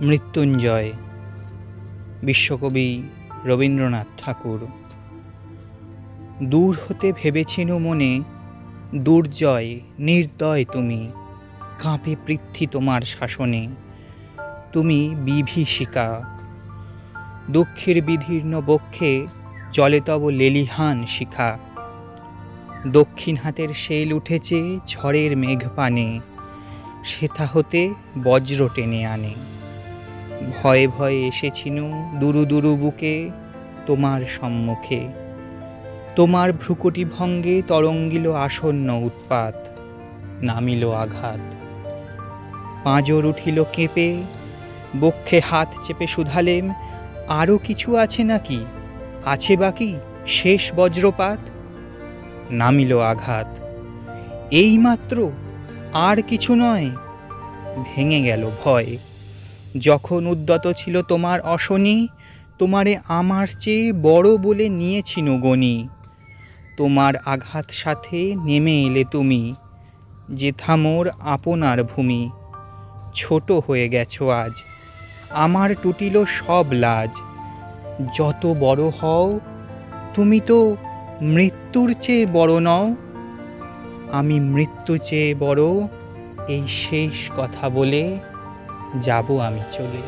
মৃত্যুঞ্জয়, বিশ্বকবি রবীন্দ্রনাথ ঠাকুর। দূর হতে ভেবেছিনু মনে, দুর্জয় নির্দয় তুমি, কাঁপে পৃথ্বী তোমার শাসনে, তুমি বিভীষিকা। দুঃখের বিদীর্ণ বক্ষে চলে তব লেলিহান শিখা, দক্ষিণ হাতের শেল উঠেছে ঝড়ের মেঘপানে, সেথা হতে বজ্র টেনে আনে। ভয়ে ভয়ে এসেছিনু দুরু দুরু বুকে তোমার সম্মুখে, তোমার ভ্রুকুটি ভঙ্গে তরঙ্গিল আসন্ন উৎপাত, নামিল আঘাত। পাঁজর উঠিল কেঁপে, বক্ষে হাত চেপে শুধালেম, আরও কিছু আছে নাকি, আছে বাকি শেষ বজ্রপাত? নামিল আঘাত, এইমাত্র, আর কিছু নয়। ভেঙে গেল ভয়, যখন উদ্যত ছিল তোমার অশনি, তোমারে আমার চেয়ে বড় বলে নিয়েছিনু গনি। তোমার আঘাত সাথে নেমে এলে তুমি, যেথা মোর আপনার ভূমি। ছোট হয়ে গেছো আজ, আমার টুটিল সব লাজ। যত বড় হও, তুমি তো মৃত্যুর চেয়ে বড় নও। আমি মৃত্যু চেয়ে বড়, এই শেষ কথা বলে যাব আমি চলে।